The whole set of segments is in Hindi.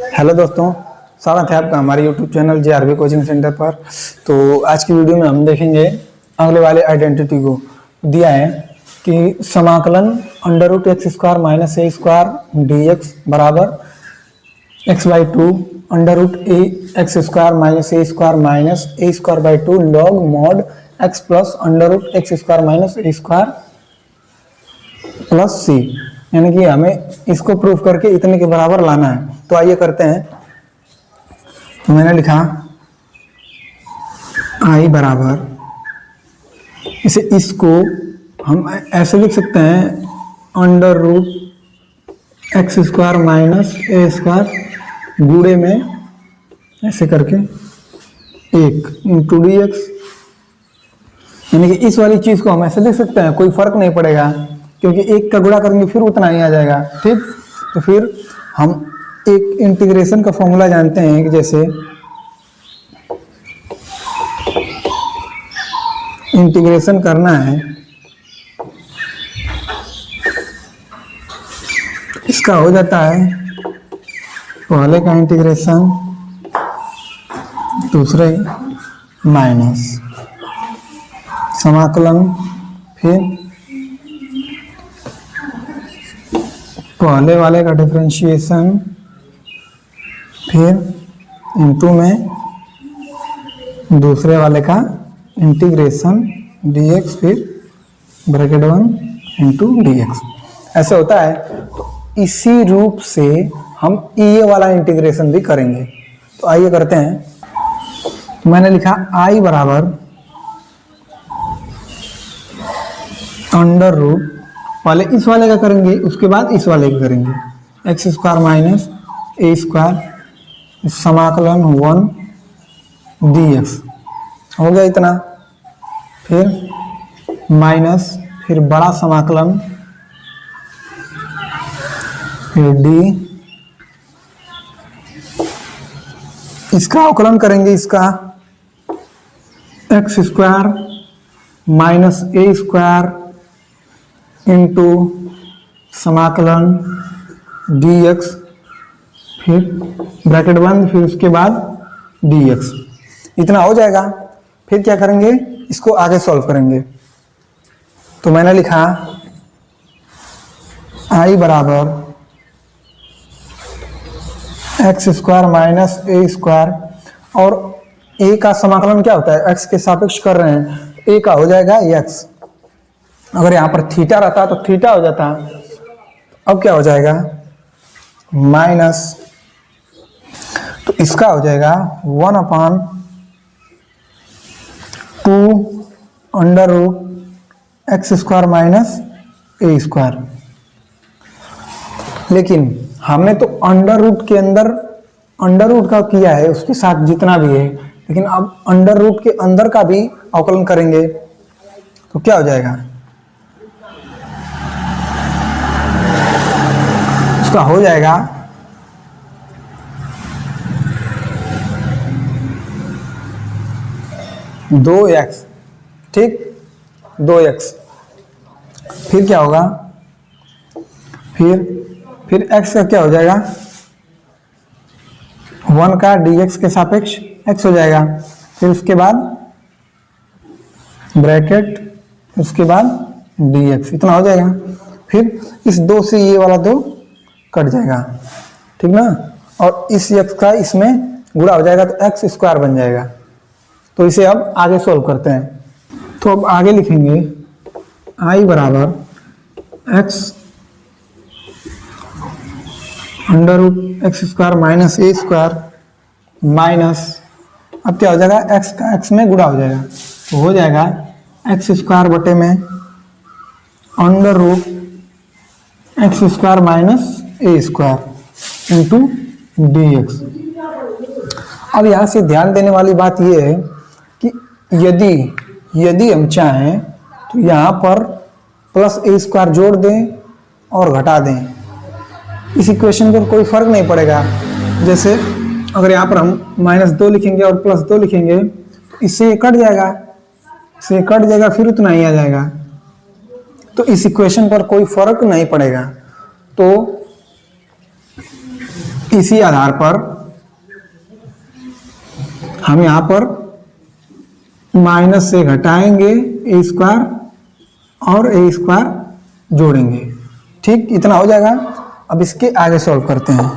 हेलो दोस्तों, स्वागत है आपका हमारे YouTube channel JRV coaching centre पर। तो आज की वीडियो में हम देखेंगे अगले वाले आइडेंटिटी को। दिया है कि समाकलन under root x square minus a square d x बराबर x by two under root a x square minus a square by two log mod x plus under root x square minus a square plus c, यानी कि हमें इसको प्रूफ करके इतने के बराबर लाना है। तो आइए करते हैं। तो मैंने लिखा आई बराबर, इसको हम ऐसे लिख सकते हैं under root x square minus a square गुणे में ऐसे करके एक इंटू डी एक्स, यानी कि इस वाली चीज को हम ऐसे लिख सकते हैं, कोई फर्क नहीं पड़ेगा क्योंकि एक का गुणा करेंगे फिर उतना ही आ जाएगा। ठीक, तो फिर हम एक इंटीग्रेशन का फॉर्मूला जानते हैं कि जैसे इंटीग्रेशन करना है, इसका हो जाता है पहले का इंटीग्रेशन दूसरे माइनस समाकलन, फिर पहले वाले का डिफरेंशिएशन, फिर इनटू में दूसरे वाले का इंटीग्रेशन dx, फिर ब्रैकेट 1 इंटू dx। ऐसे होता है। तो इसी रूप से हम ये वाला इंटीग्रेशन भी करेंगे। तो आइए करते हैं। मैंने लिखा i बराबर अंडर रूट, पहले इस वाले का करेंगे उसके बाद इस वाले का करेंगे, x square minus a square समाकलन 1 dx हो गया इतना, फिर माइनस, फिर बड़ा समाकलन, फिर डी, इसका अवकलन करेंगे, इसका x square minus a square into समाकलन dx, फिर ब्रैकेट 1, फिर उसके बाद dx, इतना हो जाएगा। फिर क्या करेंगे, इसको आगे सॉल्व करेंगे। तो मैंने लिखा i बराबर x square minus a square, और a का समाकलन क्या होता है, x के सापेक्ष कर रहे हैं, a का हो जाएगा x। अगर यहाँ पर थीटा रहता तो थीटा हो जाता, अब क्या हो जाएगा माइनस, तो इसका हो जाएगा 1/2 under root x square minus a square. लेकिन हमने तो अंडर रूट के अंदर अंडर रूट का किया है, उसके साथ जितना भी है, लेकिन अब अंडर रूट के अंदर का भी अवकलन करेंगे तो क्या हो जाएगा, उसका हो जाएगा 2x। ठीक, 2x। फिर क्या होगा, फिर x का क्या हो जाएगा, 1 का dx के सापेक्ष x हो जाएगा, फिर उसके बाद ब्रैकेट, उसके बाद dx, इतना हो जाएगा। फिर इस 2 से ये वाला 2 कट जाएगा, ठीक ना, और इस x का इसमें गुणा हो जाएगा तो एक्स स्क्वायर बन जाएगा। तो इसे अब आगे सोल्व करते हैं। तो अब आगे लिखेंगे i बराबर x under root x square minus a square minus, अब क्या हो जाएगा, x का x में गुणा हो जाएगा, तो हो जाएगा एक्स स्क्वायर बटे में under root x square minus a square into d x. अब यहाँ से ध्यान देने वाली बात यह है कि यदि हम चाहें तो यहाँ पर प्लस ए स्क्वायर जोड़ दें और घटा दें, इस इक्वेशन पर कोई फर्क नहीं पड़ेगा। जैसे अगर यहाँ पर हम -2 लिखेंगे और +2 लिखेंगे तो इससे कट जाएगा, इससे कट जाएगा, फिर उतना ही आ जाएगा, तो इस इक्वेशन पर कोई फर्क नहीं पड़ेगा। तो इसी आधार पर हम यहाँ पर माइनस से घटाएंगे ए स्क्वायर और ए स्क्वायर जोड़ेंगे। ठीक, इतना हो जाएगा। अब इसके आगे सॉल्व करते हैं।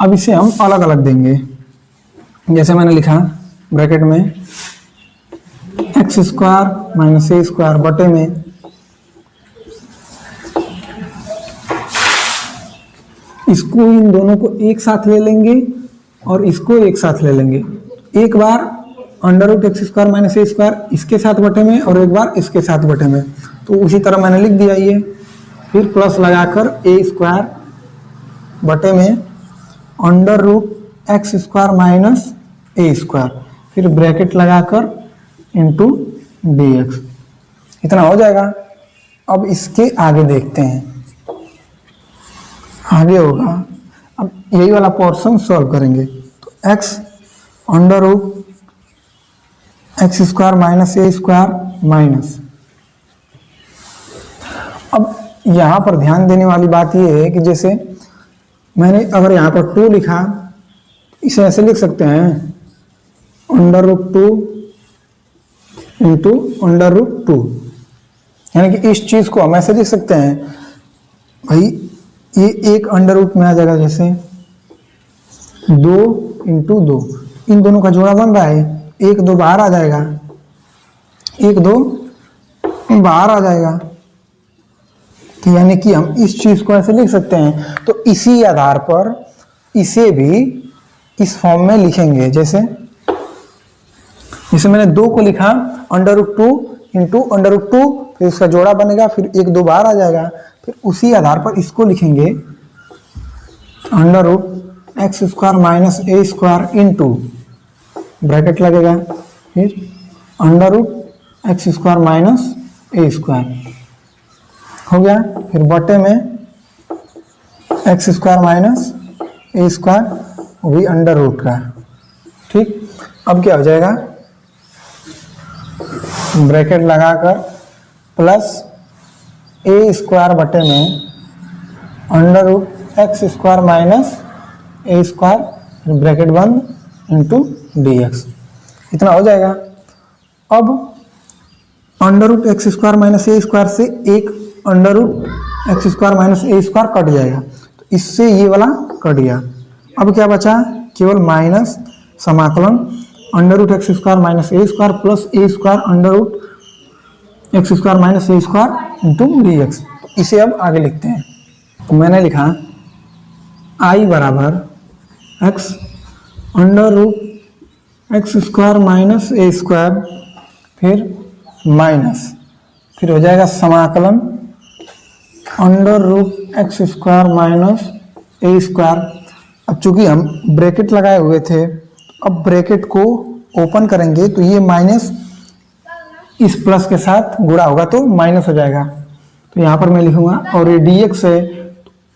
अब इसे हम अलग अलग देंगे। जैसे मैंने लिखा ब्रैकेट में x square minus a square बटे में इसको, इन दोनों को एक साथ ले लेंगे और इसको एक साथ ले लेंगे। एक बार under root x square minus a square इसके साथ बटे में और एक बार इसके साथ बटे में, तो उसी तरह मैंने लिख दिया ये। फिर प्लस लगाकर ए स्क्वायर बटे में under root x square minus a square, फिर ब्रैकेट लगाकर इंटू डी एक्स, इतना हो जाएगा। अब इसके आगे देखते हैं, आगे होगा। अब यही वाला पोर्शन सॉल्व करेंगे। तो x under root x square minus a square minus, अब यहाँ पर ध्यान देने वाली बात यह है कि जैसे मैंने अगर यहाँ पर 2 लिखा, इसे ऐसे लिख सकते हैं under root 2 into under root 2, यानी कि इस चीज को हम ऐसे लिख सकते हैं भाई, ये एक अंडर रूट में आ जाएगा, जैसे 2 इंटू 2, इन दोनों का जोड़ा बन रहा है, 1 2 बाहर आ जाएगा, 1 2 बाहर आ जाएगा। तो यानी कि हम इस चीज को ऐसे लिख सकते हैं। तो इसी आधार पर इसे भी इस फॉर्म में लिखेंगे। जैसे मैंने 2 को लिखा under root 2 into under root 2, फिर इसका जोड़ा बनेगा, फिर 1 2 बाहर आ जाएगा। फिर उसी आधार पर इसको लिखेंगे under root x square minus a square into bracket लगेगा, फिर under root x square minus a square हो गया, फिर बटे में x square minus a square, वो भी अंडर रूट का। ठीक, अब क्या हो जाएगा, ब्रैकेट लगाकर प्लस ए स्क्वायर बटे में under root x square minus a square, फिर ब्रैकेट बंद इंटू डी एक्स, इतना हो जाएगा। अब under root x square minus a square से एक under root x square minus a square cut जाएगा, तो इससे ये वाला कट गया। अब क्या बचा, केवल माइनस समाकलन under root x square minus a square plus a square under root x square minus a square into d x. इसे अब आगे लिखते हैं। तो मैंने लिखा आई बराबर x under root x square minus a square, फिर माइनस, फिर हो जाएगा समाकलन under root x square minus a square. अब चूंकि हम ब्रैकेट लगाए हुए थे, अब ब्रैकेट को ओपन करेंगे तो ये माइनस इस प्लस के साथ गुणा होगा तो माइनस हो जाएगा। तो यहाँ पर मैं लिखूंगा, और ये dx है,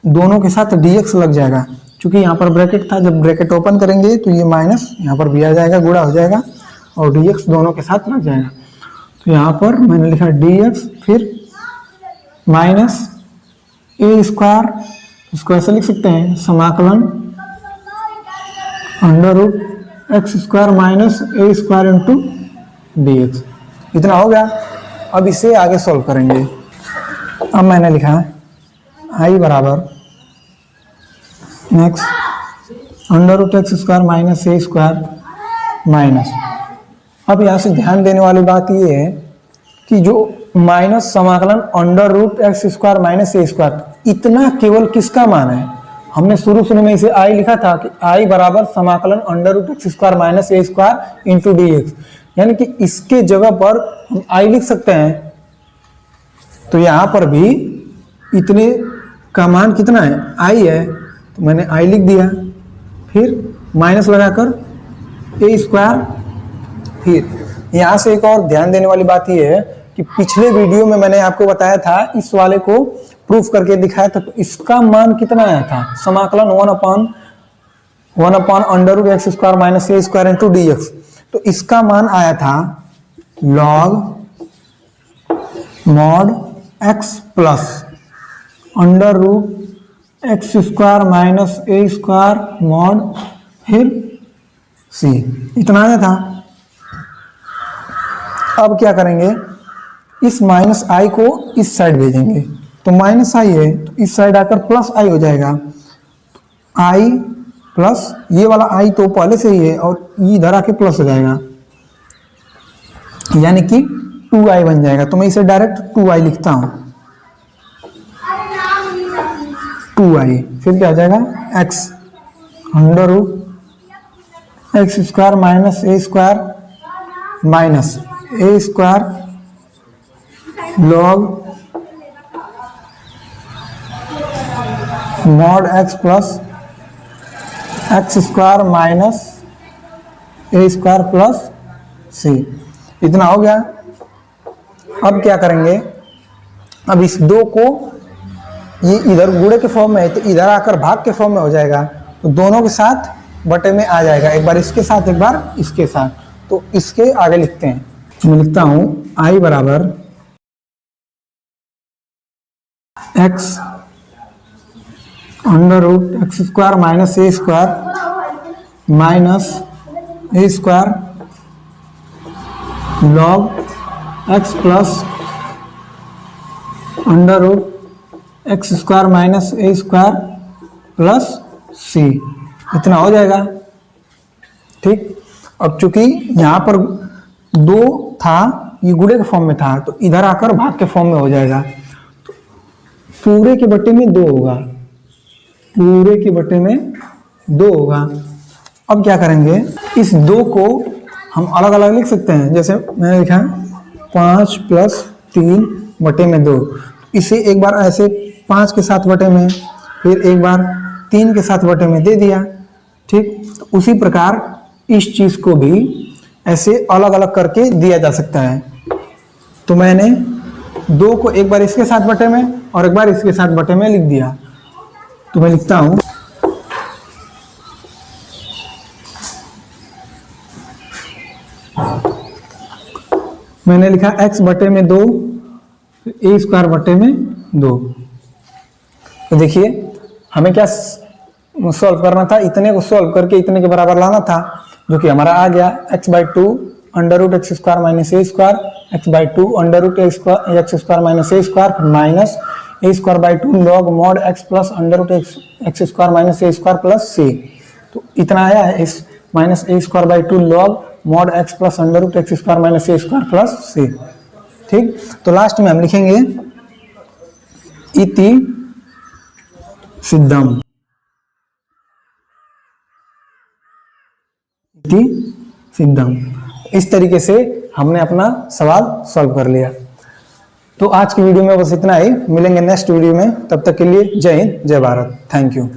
दोनों के साथ dx लग जाएगा। चूंकि यहाँ पर ब्रैकेट था, जब ब्रैकेट ओपन करेंगे तो ये माइनस यहाँ पर भी आ जाएगा, गुणा हो जाएगा, और dx दोनों के साथ लग जाएगा। तो यहाँ पर मैंने लिखा dx, फिर माइनस ए स्क्वायर, इसको ऐसे लिख सकते हैं समाकलन under root x square minus a square into d x, इतना हो गया। अब इसे आगे सॉल्व करेंगे। अब मैंने लिखा आई बराबर x under root x square minus a square minus. अब यहाँ से ध्यान देने वाली बात ये है कि जो माइनस समाकलन under root x square minus a square, इतना केवल किसका मान है, हमने शुरू में इसे आई लिखा था कि आई बराबर समाकलन under root x square minus a square into d x, यानी कि इसके जगह पर हम आई लिख सकते हैं। तो यहाँ पर भी इतने का मान कितना है, आई है, तो मैंने आई लिख दिया, फिर माइनस लगाकर ए स्क्वायर। फिर यहाँ से एक और ध्यान देने वाली बात यह है कि पिछले वीडियो में मैंने आपको बताया था, इस वाले को प्रूफ करके दिखाया था, तो इसका मान कितना आया था, समाकलन 1 upon under root x square minus a square into d x. तो इसका मान आया था log mod x plus under root x square minus a square mod फिर c, इतना आया था। अब क्या करेंगे, इस माइनस आई को इस साइड भेजेंगे, तो माइनस आई है तो इस साइड आकर प्लस आई हो जाएगा। आई प्लस ये वाला आई तो पहले से ही है और इधर आके प्लस हो जाएगा, यानी कि 2i बन जाएगा। तो मैं इसे डायरेक्ट 2i लिखता हूं, 2i फिर क्या हो जाएगा x under root x square minus a square minus a square log mod x plus x square minus a square plus c, इतना हो गया। अब क्या करेंगे, अब इस दो को, ये इधर गुणे के फॉर्म में है तो इधर आकर भाग के फॉर्म में हो जाएगा, तो दोनों के साथ बटे में आ जाएगा, एक बार इसके साथ एक बार इसके साथ। तो इसके आगे लिखते हैं, मैं लिखता हूं i बराबर x under root x square minus a square minus a square log x plus under root x square minus a square plus c, इतना हो जाएगा। ठीक, अब चूंकि यहाँ पर दो था, ये गुणे के फॉर्म में था, तो इधर आकर भाग के फॉर्म में हो जाएगा, तो पूरे के बटे में 2 होगा, पूरे के बटे में 2 होगा। अब क्या करेंगे, इस 2 को हम अलग अलग लिख सकते हैं, जैसे मैंने लिखा 5 प्लस 3 बटे में 2, इसे एक बार ऐसे 5 के साथ बटे में, फिर एक बार 3 के साथ बटे में दे दिया। ठीक, तो उसी प्रकार इस चीज को भी ऐसे अलग अलग करके दिया जा सकता है। तो मैंने 2 को एक बार इसके साथ बटे में और एक बार इसके साथ बटे में लिख दिया, तो मैं लिखता हूं मैंने लिखा x बटे में 2 ए स्क्वायर बटे में 2। तो देखिए हमें क्या सॉल्व करना था, इतने को सॉल्व करके इतने के बराबर लाना था, जो कि हमारा आ गया x/2 under root x square minus a square, x/2 under root x square minus a square minus a square by 2 log mod x plus under root x square minus a square plus c. तो इतना आया है, इस minus a square by 2 log mod x plus under root x square minus a square plus c. ठीक, तो लास्ट में हम लिखेंगे इति सिद्धम, इति सिद्धम। इस तरीके से हमने अपना सवाल सॉल्व कर लिया। तो आज की वीडियो में बस इतना ही, मिलेंगे नेक्स्ट वीडियो में, तब तक के लिए जय हिंद जय भारत, थैंक यू।